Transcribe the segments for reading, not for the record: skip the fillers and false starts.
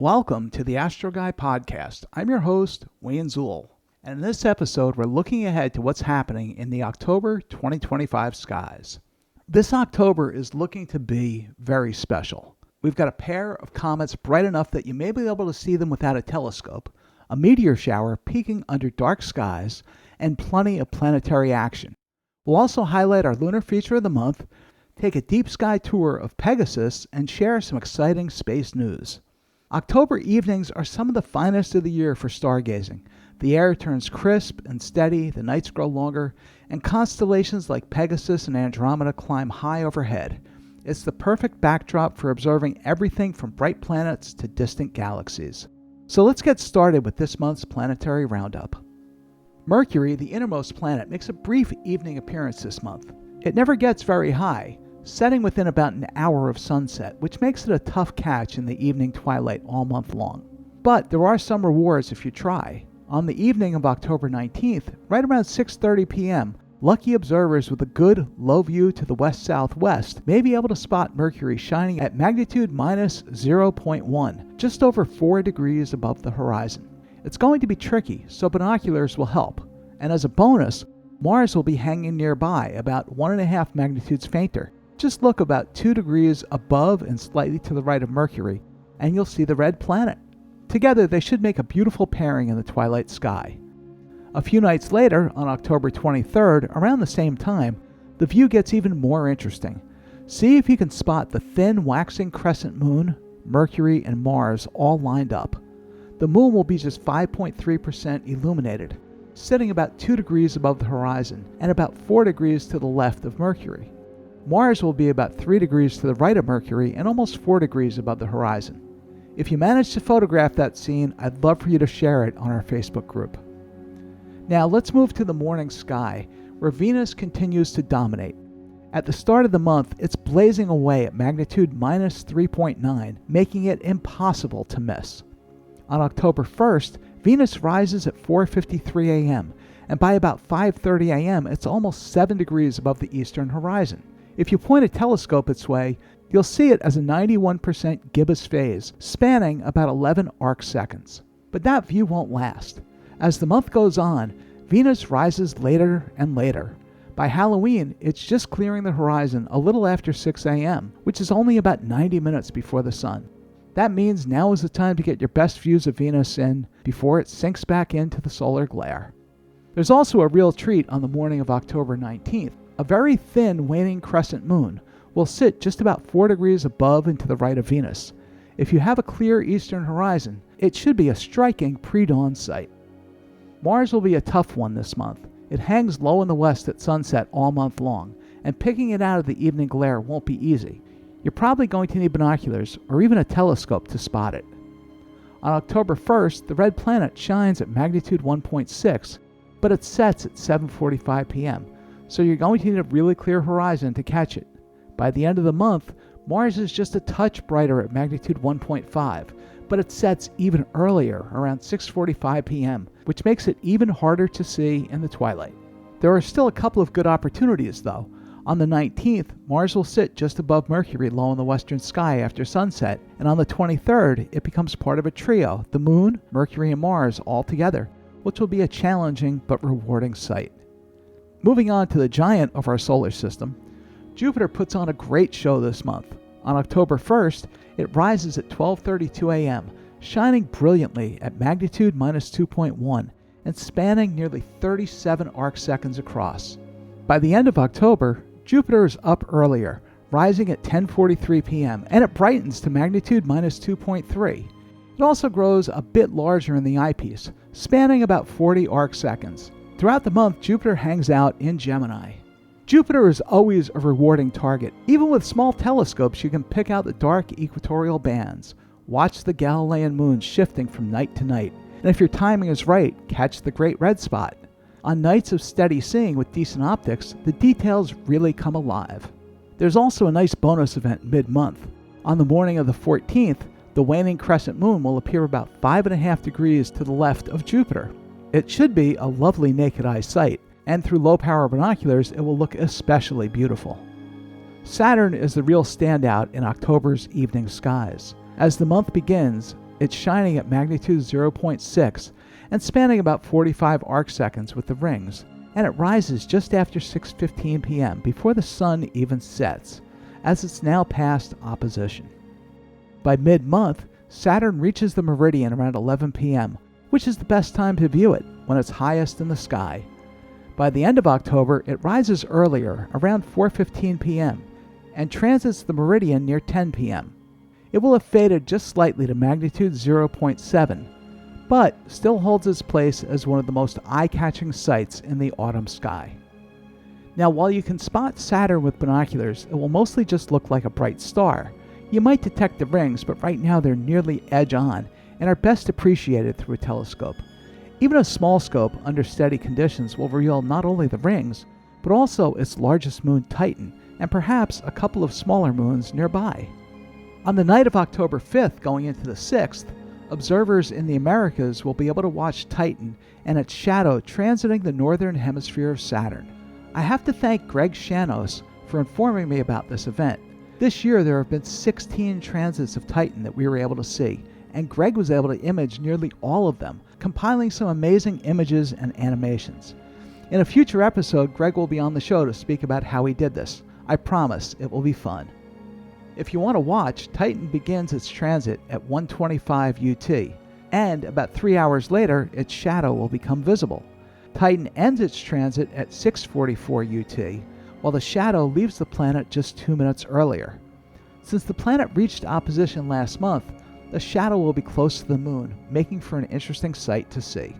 Welcome to the AstroGuy Podcast. I'm your host, Wayne Zuhl, and in this episode, we're looking ahead to what's happening in the October 2025 skies. This October is looking to be very special. We've got a pair of comets bright enough that you may be able to see them without a telescope, a meteor shower peeking under dark skies, and plenty of planetary action. We'll also highlight our lunar feature of the month, take a deep sky tour of Pegasus, and share some exciting space news. October evenings are some of the finest of the year for stargazing. The air turns crisp and steady, the nights grow longer, and constellations like Pegasus and Andromeda climb high overhead. It's the perfect backdrop for observing everything from bright planets to distant galaxies. So let's get started with this month's Planetary Roundup. Mercury, the innermost planet, makes a brief evening appearance this month. It never gets very high, setting within about an hour of sunset, which makes it a tough catch in the evening twilight all month long. But there are some rewards if you try. On the evening of October 19th, right around 6:30 p.m., lucky observers with a good low view to the west-southwest may be able to spot Mercury shining at magnitude minus 0.1, just over 4 degrees above the horizon. It's going to be tricky, so binoculars will help. And as a bonus, Mars will be hanging nearby, about 1.5 magnitudes fainter. Just look about 2 degrees above and slightly to the right of Mercury, and you'll see the red planet. Together, they should make a beautiful pairing in the twilight sky. A few nights later, on October 23rd, around the same time, the view gets even more interesting. See if you can spot the thin, waxing crescent moon, Mercury, and Mars all lined up. The moon will be just 5.3% illuminated, sitting about 2 degrees above the horizon and about 4 degrees to the left of Mercury. Mars will be about 3 degrees to the right of Mercury and almost 4 degrees above the horizon. If you manage to photograph that scene, I'd love for you to share it on our Facebook group. Now let's move to the morning sky, where Venus continues to dominate. At the start of the month, it's blazing away at magnitude minus 3.9, making it impossible to miss. On October 1st, Venus rises at 4:53 a.m., and by about 5:30 a.m., it's almost 7 degrees above the eastern horizon. If you point a telescope its way, you'll see it as a 91% gibbous phase, spanning about 11 arc seconds. But that view won't last. As the month goes on, Venus rises later and later. By Halloween, it's just clearing the horizon a little after 6 a.m., which is only about 90 minutes before the sun. That means now is the time to get your best views of Venus in before it sinks back into the solar glare. There's also a real treat on the morning of October 19th. A very thin waning crescent moon will sit just about 4 degrees above and to the right of Venus. If you have a clear eastern horizon, it should be a striking pre-dawn sight. Mars will be a tough one this month. It hangs low in the west at sunset all month long, and picking it out of the evening glare won't be easy. You're probably going to need binoculars or even a telescope to spot it. On October 1st, the red planet shines at magnitude 1.6, but it sets at 7:45 p.m., so you're going to need a really clear horizon to catch it. By the end of the month, Mars is just a touch brighter at magnitude 1.5, but it sets even earlier, around 6:45 p.m., which makes it even harder to see in the twilight. There are still a couple of good opportunities, though. On the 19th, Mars will sit just above Mercury low in the western sky after sunset, and on the 23rd, it becomes part of a trio, the Moon, Mercury, and Mars all together, which will be a challenging but rewarding sight. Moving on to the giant of our solar system, Jupiter puts on a great show this month. On October 1st, it rises at 12:32 a.m., shining brilliantly at magnitude minus 2.1 and spanning nearly 37 arc seconds across. By the end of October, Jupiter is up earlier, rising at 10:43 p.m., and it brightens to magnitude minus 2.3. It also grows a bit larger in the eyepiece, spanning about 40 arc seconds. Throughout the month, Jupiter hangs out in Gemini. Jupiter is always a rewarding target. Even with small telescopes, you can pick out the dark equatorial bands. Watch the Galilean moon shifting from night to night. And if your timing is right, catch the Great Red Spot. On nights of steady seeing with decent optics, the details really come alive. There's also a nice bonus event mid-month. On the morning of the 14th, the waning crescent moon will appear about 5.5 degrees to the left of Jupiter. It should be a lovely naked eye sight, and through low-power binoculars, it will look especially beautiful. Saturn is the real standout in October's evening skies. As the month begins, it's shining at magnitude 0.6 and spanning about 45 arcseconds with the rings, and it rises just after 6:15 p.m. before the sun even sets, as it's now past opposition. By mid-month, Saturn reaches the meridian around 11 p.m., which is the best time to view it, when it's highest in the sky. By the end of October, it rises earlier, around 4:15 p.m., and transits the meridian near 10 p.m. It will have faded just slightly to magnitude 0.7, but still holds its place as one of the most eye-catching sights in the autumn sky. Now, while you can spot Saturn with binoculars, it will mostly just look like a bright star. You might detect the rings, but right now they're nearly edge-on and are best appreciated through a telescope. Even a small scope under steady conditions will reveal not only the rings, but also its largest moon, Titan, and perhaps a couple of smaller moons nearby. On the night of October 5th going into the 6th, observers in the Americas will be able to watch Titan and its shadow transiting the northern hemisphere of Saturn. I have to thank Greg Shanos for informing me about this event. This year there have been 16 transits of Titan that we were able to see, and Greg was able to image nearly all of them, compiling some amazing images and animations. In a future episode, Greg will be on the show to speak about how he did this. I promise it will be fun. If you want to watch, Titan begins its transit at 1:25 UT, and about 3 hours later, its shadow will become visible. Titan ends its transit at 6:44 UT, while the shadow leaves the planet just 2 minutes earlier. Since the planet reached opposition last month, the shadow will be close to the moon, making for an interesting sight to see.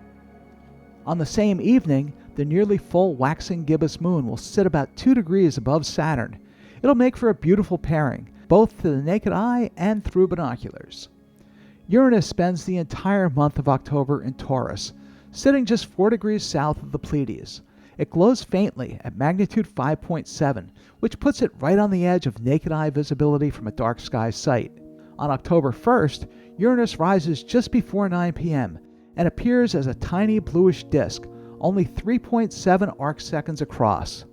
On the same evening, the nearly full waxing gibbous moon will sit about 2 degrees above Saturn. It'll make for a beautiful pairing, both to the naked eye and through binoculars. Uranus spends the entire month of October in Taurus, sitting just 4 degrees south of the Pleiades. It glows faintly at magnitude 5.7, which puts it right on the edge of naked eye visibility from a dark sky site. On October 1st, Uranus rises just before 9 p.m. and appears as a tiny bluish disk, only 3.7 arcseconds across.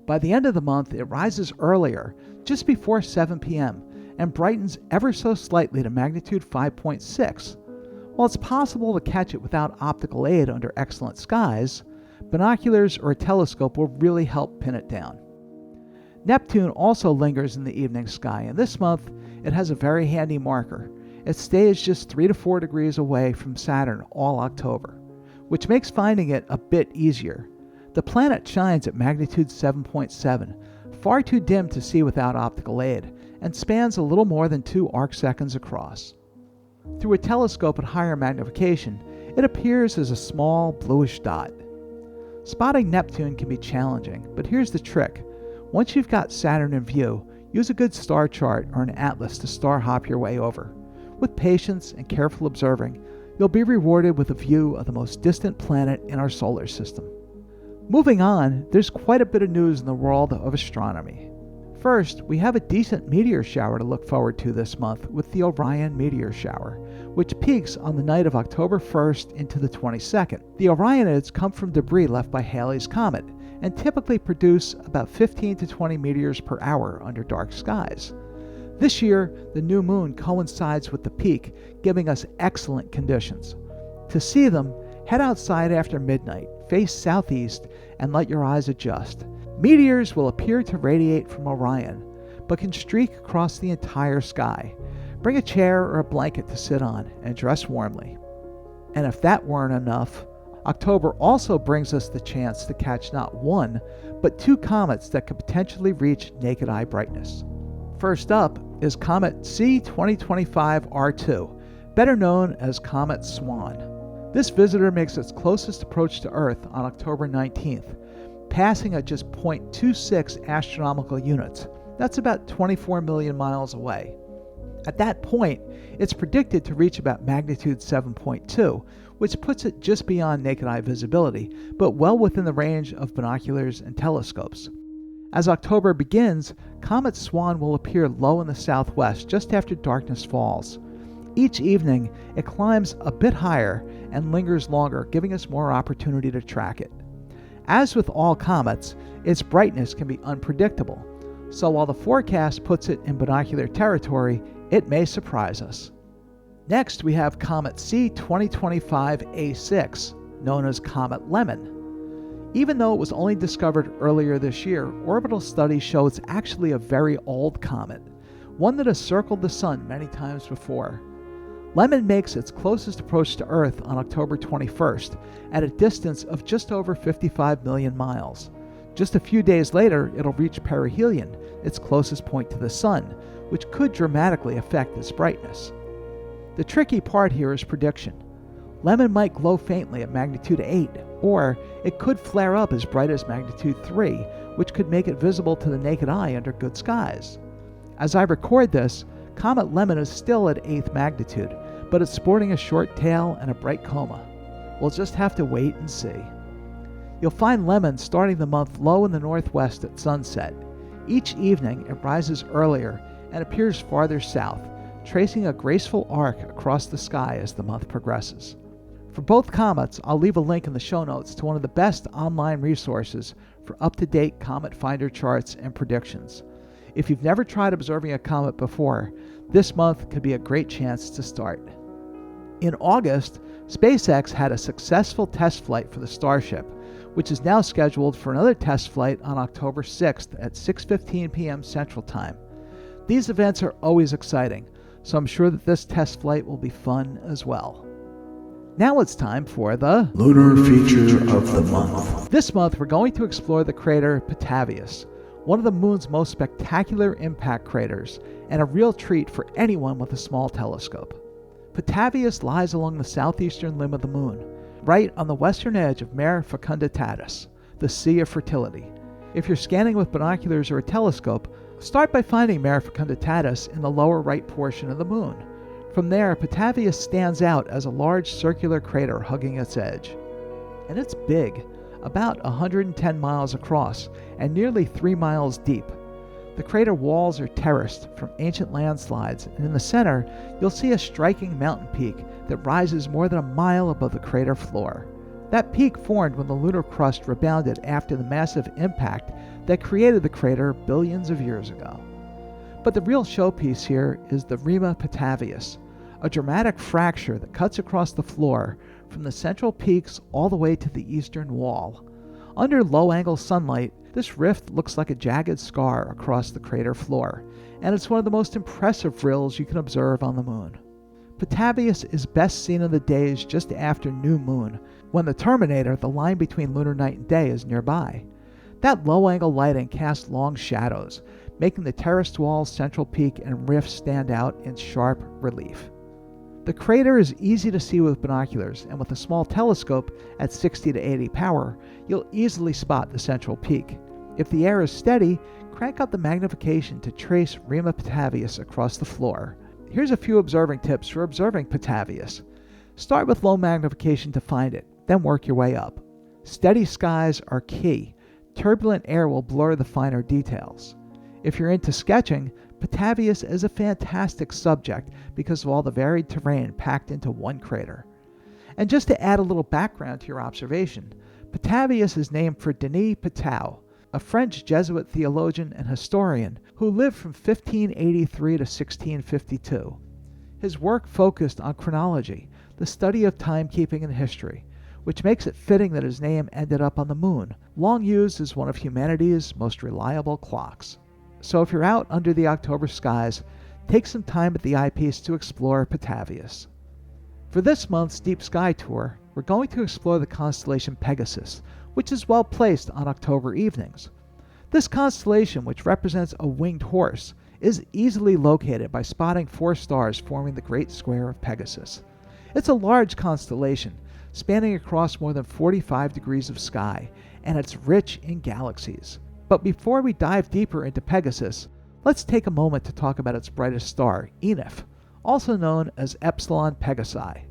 By the end of the month, it rises earlier, just before 7 p.m., and brightens ever so slightly to magnitude 5.6. While it's possible to catch it without optical aid under excellent skies, binoculars or a telescope will really help pin it down. Neptune also lingers in the evening sky, and this month it has a very handy marker. It stays just 3 to 4 degrees away from Saturn all October, which makes finding it a bit easier. The planet shines at magnitude 7.7, far too dim to see without optical aid, and spans a little more than 2 arcseconds across. Through a telescope at higher magnification, it appears as a small bluish dot. Spotting Neptune can be challenging, but here's the trick. Once you've got Saturn in view, use a good star chart or an atlas to star hop your way over. With patience and careful observing, you'll be rewarded with a view of the most distant planet in our solar system. Moving on, there's quite a bit of news in the world of astronomy. First, we have a decent meteor shower to look forward to this month with the Orion meteor shower, which peaks on the night of October 1st into the 22nd. The Orionids come from debris left by Halley's Comet and typically produce about 15 to 20 meteors per hour under dark skies. This year, the new moon coincides with the peak, giving us excellent conditions. To see them, head outside after midnight, face southeast, and let your eyes adjust. Meteors will appear to radiate from Orion, but can streak across the entire sky. Bring a chair or a blanket to sit on and dress warmly. And if that weren't enough, October also brings us the chance to catch not one, but 2 comets that could potentially reach naked eye brightness. First up is Comet C-2025-R2, better known as Comet SWAN. This visitor makes its closest approach to Earth on October 19th, passing at just 0.26 astronomical units. That's about 24 million miles away. At that point, it's predicted to reach about magnitude 7.2, which puts it just beyond naked eye visibility, but well within the range of binoculars and telescopes. As October begins, Comet SWAN will appear low in the southwest just after darkness falls. Each evening, it climbs a bit higher and lingers longer, giving us more opportunity to track it. As with all comets, its brightness can be unpredictable, so while the forecast puts it in binocular territory, it may surprise us. Next, we have Comet C2025A6, known as Comet Lemmon. Even though it was only discovered earlier this year, orbital studies show it's actually a very old comet, one that has circled the Sun many times before. Lemmon makes its closest approach to Earth on October 21st at a distance of just over 55 million miles. Just a few days later, it'll reach perihelion, its closest point to the Sun, which could dramatically affect its brightness. The tricky part here is prediction. Lemmon might glow faintly at magnitude 8, or it could flare up as bright as magnitude 3, which could make it visible to the naked eye under good skies. As I record this, Comet Lemmon is still at 8th magnitude, but it's sporting a short tail and a bright coma. We'll just have to wait and see. You'll find Lemmon starting the month low in the northwest at sunset. Each evening it rises earlier and appears farther south, tracing a graceful arc across the sky as the month progresses. For both comets, I'll leave a link in the show notes to one of the best online resources for up-to-date comet finder charts and predictions. If you've never tried observing a comet before, this month could be a great chance to start. In August, SpaceX had a successful test flight for the Starship, which is now scheduled for another test flight on October 6th at 6:15 p.m. Central Time. These events are always exciting, so I'm sure that this test flight will be fun as well. Now it's time for the Lunar Feature of the Month. This month we're going to explore the crater Petavius, one of the Moon's most spectacular impact craters, and a real treat for anyone with a small telescope. Petavius lies along the southeastern limb of the Moon, right on the western edge of Mare Fecunditatis, the Sea of Fertility. If you're scanning with binoculars or a telescope, start by finding Mare Fecunditatis in the lower right portion of the Moon. From there, Petavius stands out as a large circular crater hugging its edge. And it's big, about 110 miles across and nearly 3 miles deep. The crater walls are terraced from ancient landslides, and in the center, you'll see a striking mountain peak that rises more than a mile above the crater floor. That peak formed when the lunar crust rebounded after the massive impact that created the crater billions of years ago. But the real showpiece here is the Rima Petavius, a dramatic fracture that cuts across the floor from the central peaks all the way to the eastern wall. Under low-angle sunlight, this rift looks like a jagged scar across the crater floor, and it's one of the most impressive rills you can observe on the Moon. Petavius is best seen in the days just after new moon, when the terminator, the line between lunar night and day, is nearby. That low-angle lighting casts long shadows, making the terraced wall's central peak and rift stand out in sharp relief. The crater is easy to see with binoculars, and with a small telescope at 60 to 80 power, you'll easily spot the central peak. If the air is steady, crank up the magnification to trace Rima Petavius across the floor. Here's a few observing tips for observing Petavius. Start with low magnification to find it, then work your way up. Steady skies are key. Turbulent air will blur the finer details. If you're into sketching, Petavius is a fantastic subject because of all the varied terrain packed into one crater. And just to add a little background to your observation, Petavius is named for Denis Petau, a French Jesuit theologian and historian who lived from 1583 to 1652. His work focused on chronology, the study of timekeeping and history, which makes it fitting that his name ended up on the Moon, long used as one of humanity's most reliable clocks. So if you're out under the October skies, take some time at the eyepiece to explore Petavius. For this month's Deep Sky Tour, we're going to explore the constellation Pegasus, which is well placed on October evenings. This constellation, which represents a winged horse, is easily located by spotting 4 stars forming the Great Square of Pegasus. It's a large constellation, spanning across more than 45 degrees of sky, and it's rich in galaxies. But before we dive deeper into Pegasus, let's take a moment to talk about its brightest star, Enif, also known as Epsilon Pegasi.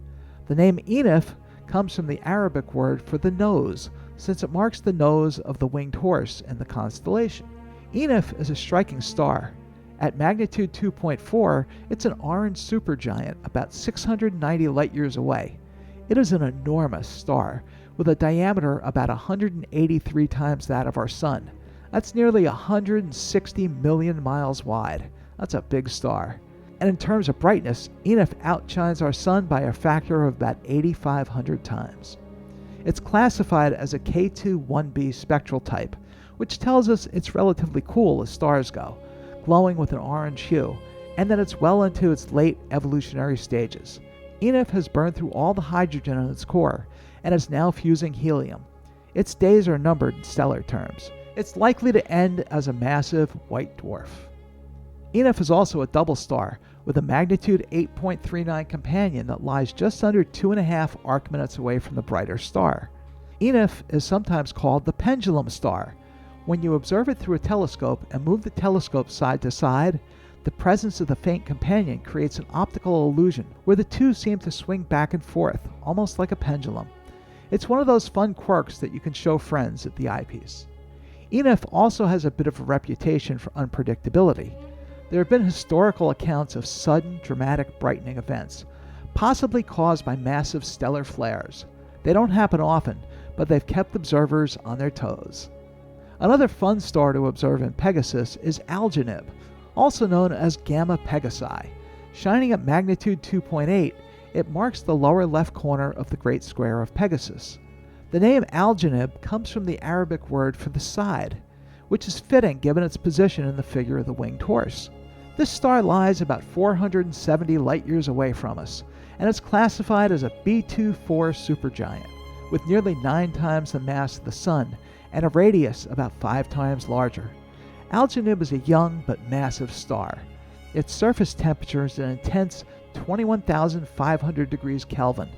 The name Enif comes from the Arabic word for the nose, since it marks the nose of the winged horse in the constellation. Enif is a striking star. At magnitude 2.4, it's an orange supergiant about 690 light-years away. It is an enormous star, with a diameter about 183 times that of our Sun. That's nearly 160 million miles wide. That's a big star. And in terms of brightness, Enif outshines our Sun by a factor of about 8,500 times. It's classified as a K2-1b spectral type, which tells us it's relatively cool as stars go, glowing with an orange hue, and that it's well into its late evolutionary stages. Enif has burned through all the hydrogen in its core, and is now fusing helium. Its days are numbered in stellar terms. It's likely to end as a massive white dwarf. Enif is also a double star, with a magnitude 8.39 companion that lies just under 2.5 arc-minutes away from the brighter star. Enif is sometimes called the pendulum star. When you observe it through a telescope and move the telescope side to side, the presence of the faint companion creates an optical illusion where the two seem to swing back and forth, almost like a pendulum. It's one of those fun quirks that you can show friends at the eyepiece. Enif also has a bit of a reputation for unpredictability. There have been historical accounts of sudden, dramatic brightening events, possibly caused by massive stellar flares. They don't happen often, but they've kept observers on their toes. Another fun star to observe in Pegasus is Algenib, also known as Gamma Pegasi. Shining at magnitude 2.8, it marks the lower left corner of the Great Square of Pegasus. The name Algenib comes from the Arabic word for the side, which is fitting given its position in the figure of the winged horse. This star lies about 470 light-years away from us, and is classified as a B24 supergiant, with nearly 9 times the mass of the Sun and a radius about 5 times larger. Algenib is a young but massive star. Its surface temperature is an intense 21,500 degrees Kelvin,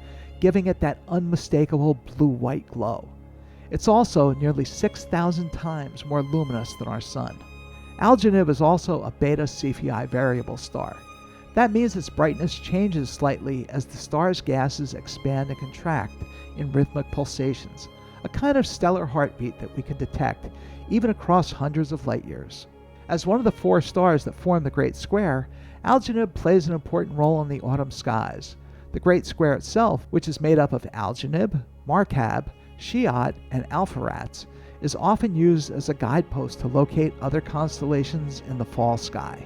giving it that unmistakable blue-white glow. It's also nearly 6,000 times more luminous than our Sun. Algenib is also a beta Cephei variable star. That means its brightness changes slightly as the star's gases expand and contract in rhythmic pulsations, a kind of stellar heartbeat that we can detect even across hundreds of light-years. As one of the 4 stars that form the Great Square, Algenib plays an important role in the autumn skies. The Great Square itself, which is made up of Algenib, Markab, Shiat, and Alpheratz, is often used as a guidepost to locate other constellations in the fall sky.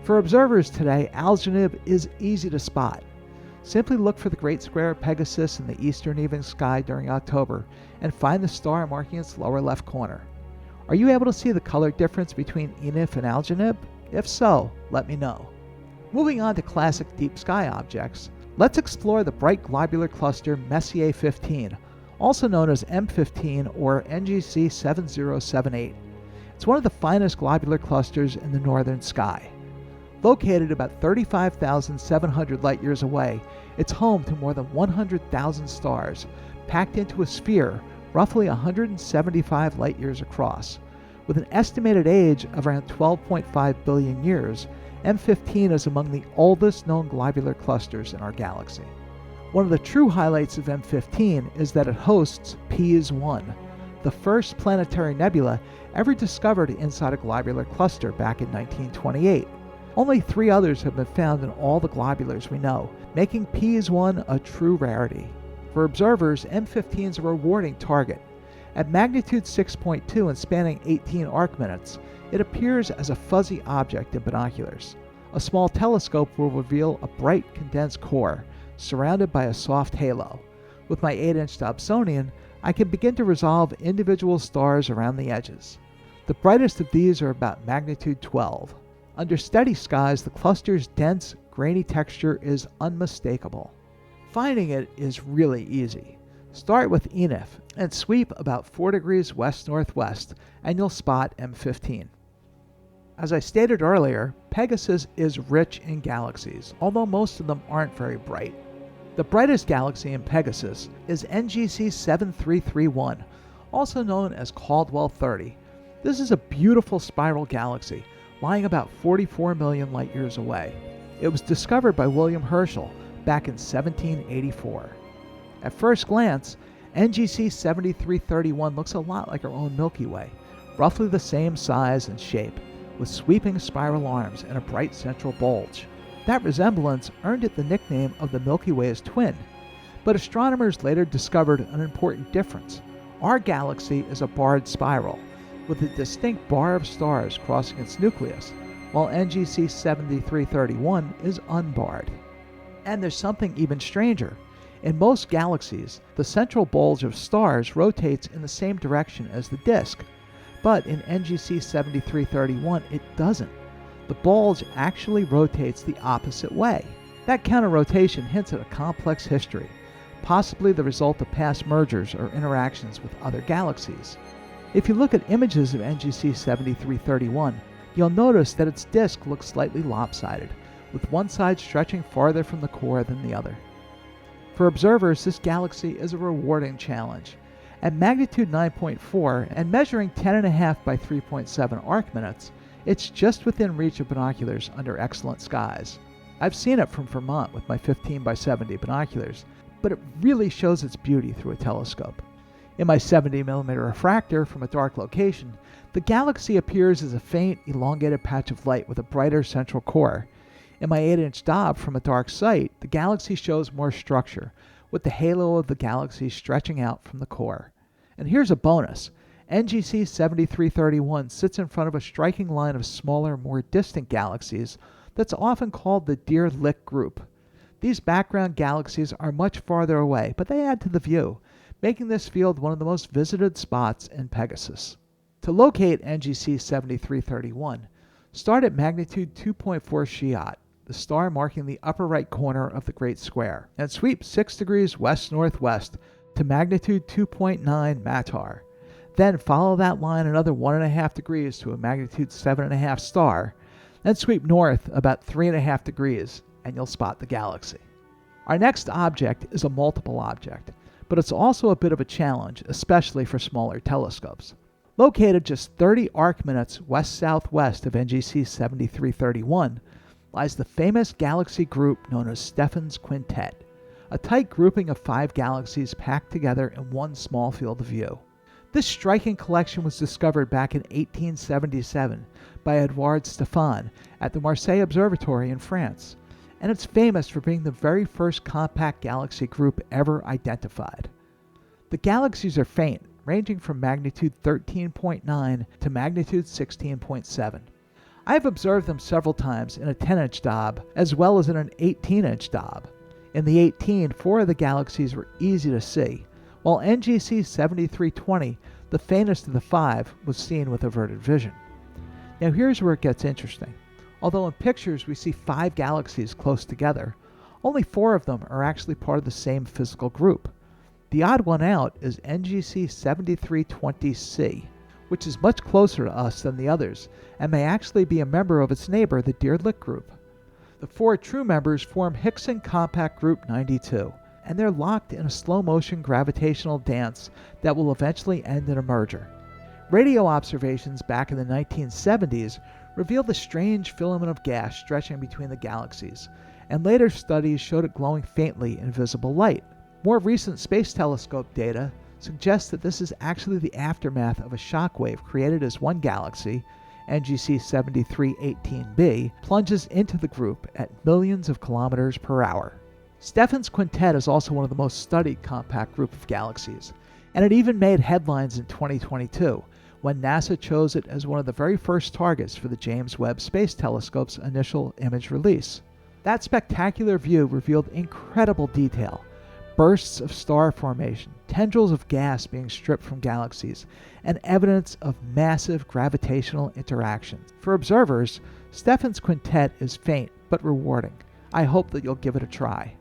For observers today, Algenib is easy to spot. Simply look for the Great Square of Pegasus in the eastern evening sky during October and find the star marking its lower left corner. Are you able to see the color difference between Enif and Algenib? If so, let me know. Moving on to classic deep sky objects, let's explore the bright globular cluster Messier 15, also known as M15 or NGC 7078. It's one of the finest globular clusters in the northern sky. Located about 35,700 light-years away, it's home to more than 100,000 stars, packed into a sphere roughly 175 light-years across. With an estimated age of around 12.5 billion years, M15 is among the oldest known globular clusters in our galaxy. One of the true highlights of M15 is that it hosts SWAN, the first planetary nebula ever discovered inside a globular cluster back in 1928. Only 3 others have been found in all the globulars we know, making SWAN a true rarity. For observers, M15 is a rewarding target. At magnitude 6.2 and spanning 18 arc-minutes, it appears as a fuzzy object in binoculars. A small telescope will reveal a bright condensed core, surrounded by a soft halo. With my 8-inch Dobsonian, I can begin to resolve individual stars around the edges. The brightest of these are about magnitude 12. Under steady skies, the cluster's dense, grainy texture is unmistakable. Finding it is really easy. Start with Enif and sweep about 4 degrees west-northwest, and you'll spot M15. As I stated earlier, Pegasus is rich in galaxies, although most of them aren't very bright. The brightest galaxy in Pegasus is NGC 7331, also known as Caldwell 30. This is a beautiful spiral galaxy, lying about 44 million light-years away. It was discovered by William Herschel back in 1784. At first glance, NGC 7331 looks a lot like our own Milky Way, roughly the same size and shape, with sweeping spiral arms and a bright central bulge. That resemblance earned it the nickname of the Milky Way's twin, but astronomers later discovered an important difference. Our galaxy is a barred spiral, with a distinct bar of stars crossing its nucleus, while NGC 7331 is unbarred. And there's something even stranger. In most galaxies, the central bulge of stars rotates in the same direction as the disk, but in NGC 7331 it doesn't. The bulge actually rotates the opposite way. That counter-rotation hints at a complex history, possibly the result of past mergers or interactions with other galaxies. If you look at images of NGC 7331, you'll notice that its disk looks slightly lopsided, with one side stretching farther from the core than the other. For observers, this galaxy is a rewarding challenge. At magnitude 9.4 and measuring 10.5 by 3.7 arc minutes, it's just within reach of binoculars under excellent skies. I've seen it from Vermont with my 15 by 70 binoculars, but it really shows its beauty through a telescope. In my 70mm refractor from a dark location, the galaxy appears as a faint, elongated patch of light with a brighter central core. In my 8-inch Dob from a dark site, the galaxy shows more structure, with the halo of the galaxy stretching out from the core. And here's a bonus. NGC 7331 sits in front of a striking line of smaller, more distant galaxies that's often called the Deer Lick group. These background galaxies are much farther away, but they add to the view, making this field one of the most visited spots in Pegasus. To locate NGC 7331, start at magnitude 2.4 Schiat, the star marking the upper right corner of the Great Square, and sweep 6 degrees west-northwest to magnitude 2.9 Matar. Then follow that line another 1.5 degrees to a magnitude 7.5 star, then sweep north about 3.5 degrees, and you'll spot the galaxy. Our next object is a multiple object, but it's also a bit of a challenge, especially for smaller telescopes. Located just 30 arc minutes west-southwest of NGC 7331 lies the famous galaxy group known as Stephan's Quintet, a tight grouping of 5 galaxies packed together in one small field of view. This striking collection was discovered back in 1877 by Edouard Stephan at the Marseille Observatory in France, and it's famous for being the very first compact galaxy group ever identified. The galaxies are faint, ranging from magnitude 13.9 to magnitude 16.7. I've observed them several times in a 10-inch Dob as well as in an 18-inch Dob. In the 18, 4 of the galaxies were easy to see, while NGC 7320, the faintest of the 5, was seen with averted vision. Now here's where it gets interesting. Although in pictures we see 5 galaxies close together, only 4 of them are actually part of the same physical group. The odd one out is NGC 7320c, which is much closer to us than the others, and may actually be a member of its neighbor, the Deer Lick group. The 4 true members form Hickson Compact Group 92, and they're locked in a slow-motion gravitational dance that will eventually end in a merger. Radio observations back in the 1970s revealed a strange filament of gas stretching between the galaxies, and later studies showed it glowing faintly in visible light. More recent space telescope data suggests that this is actually the aftermath of a shock wave created as one galaxy, NGC 7318b, plunges into the group at millions of kilometers per hour. Stephan's Quintet is also one of the most studied compact group of galaxies, and it even made headlines in 2022 when NASA chose it as one of the very first targets for the James Webb Space Telescope's initial image release. That spectacular view revealed incredible detail, bursts of star formation, tendrils of gas being stripped from galaxies, and evidence of massive gravitational interactions. For observers, Stephan's Quintet is faint but rewarding. I hope that you'll give it a try.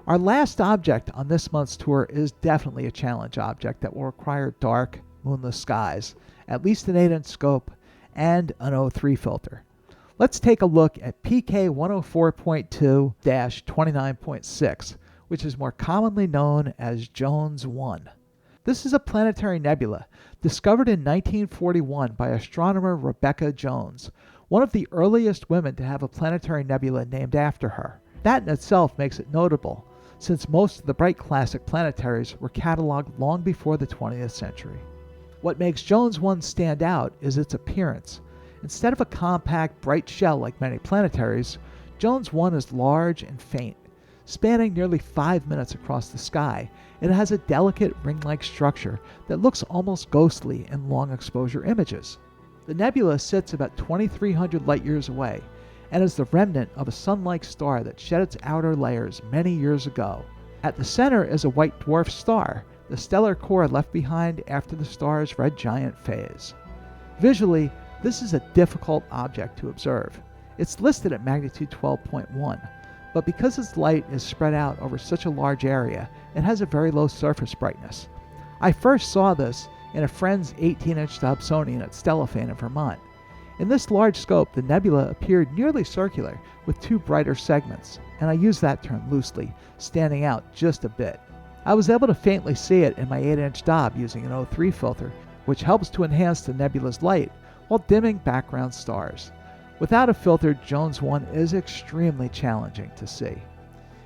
Our last object on this month's tour is definitely a challenge object that will require dark, moonless skies, at least an 8-inch scope, and an O3 filter. Let's take a look at PK 104.2-29.6, which is more commonly known as Jones 1. This is a planetary nebula discovered in 1941 by astronomer Rebecca Jones, one of the earliest women to have a planetary nebula named after her. That in itself makes it notable, since most of the bright classic planetaries were cataloged long before the 20th century. What makes Jones 1 stand out is its appearance. Instead of a compact, bright shell like many planetaries, Jones 1 is large and faint. Spanning nearly 5 minutes across the sky, it has a delicate ring-like structure that looks almost ghostly in long exposure images. The nebula sits about 2,300 light-years away and is the remnant of a sun-like star that shed its outer layers many years ago. At the center is a white dwarf star, the stellar core left behind after the star's red giant phase. Visually, this is a difficult object to observe. It's listed at magnitude 12.1, but because its light is spread out over such a large area, it has a very low surface brightness. I first saw this in a friend's 18-inch Dobsonian at Stellafane in Vermont. In this large scope, the nebula appeared nearly circular with two brighter segments, and I use that term loosely, standing out just a bit. I was able to faintly see it in my 8-inch Dob using an O3 filter, which helps to enhance the nebula's light while dimming background stars. Without a filter, Jones 1 is extremely challenging to see.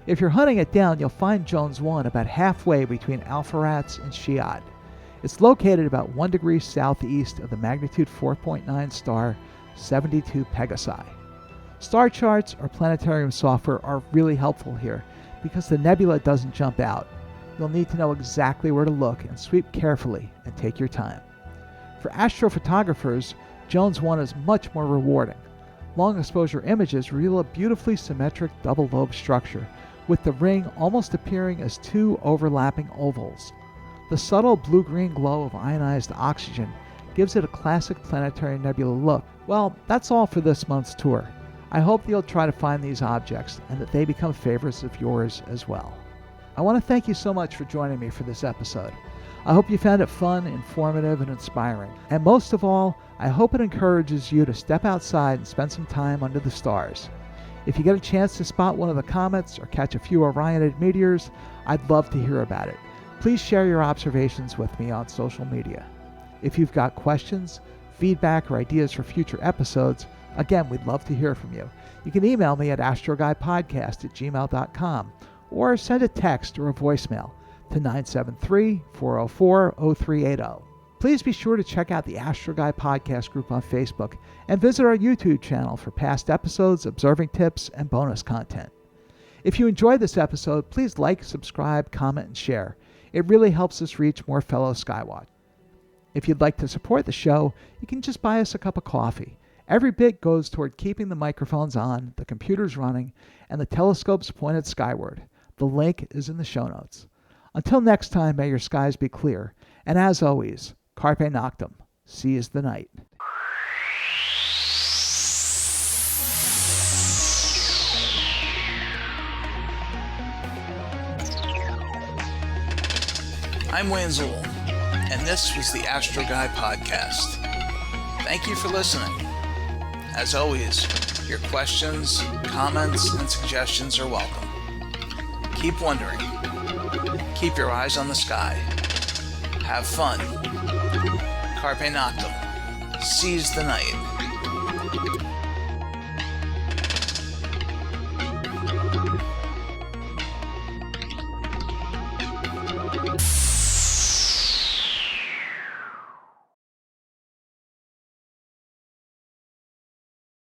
If you're hunting it down, you'll find Jones 1 about halfway between Alpheratz and Chiad. It's located about 1 degree southeast of the magnitude 4.9 star 72 Pegasi. Star charts or planetarium software are really helpful here because the nebula doesn't jump out. You'll need to know exactly where to look and sweep carefully and take your time. For astrophotographers, Jones 1 is much more rewarding. Long exposure images reveal a beautifully symmetric double-lobe structure, with the ring almost appearing as two overlapping ovals. The subtle blue-green glow of ionized oxygen gives it a classic planetary nebula look. Well, that's all for this month's tour. I hope that you'll try to find these objects and that they become favorites of yours as well. I want to thank you so much for joining me for this episode. I hope you found it fun, informative, and inspiring. And most of all, I hope it encourages you to step outside and spend some time under the stars. If you get a chance to spot one of the comets or catch a few Orionid meteors, I'd love to hear about it. Please share your observations with me on social media. If you've got questions, feedback, or ideas for future episodes, again, we'd love to hear from you. You can email me at astroguypodcast@gmail.com or send a text or a voicemail to 973-404-0380. Please be sure to check out the AstroGuy Podcast group on Facebook and visit our YouTube channel for past episodes, observing tips, and bonus content. If you enjoyed this episode, please like, subscribe, comment, and share. It really helps us reach more fellow Skywatch. If you'd like to support the show, you can just buy us a cup of coffee. Every bit goes toward keeping the microphones on, the computers running, and the telescopes pointed skyward. The link is in the show notes. Until next time, may your skies be clear. And as always, Carpe Noctem. Seize the night. I'm Wayne Zool, and this was the AstroGuy Podcast. Thank you for listening. As always, your questions, comments, and suggestions are welcome. Keep wondering. Keep your eyes on the sky. Have fun. Carpe Noctem. Seize the night.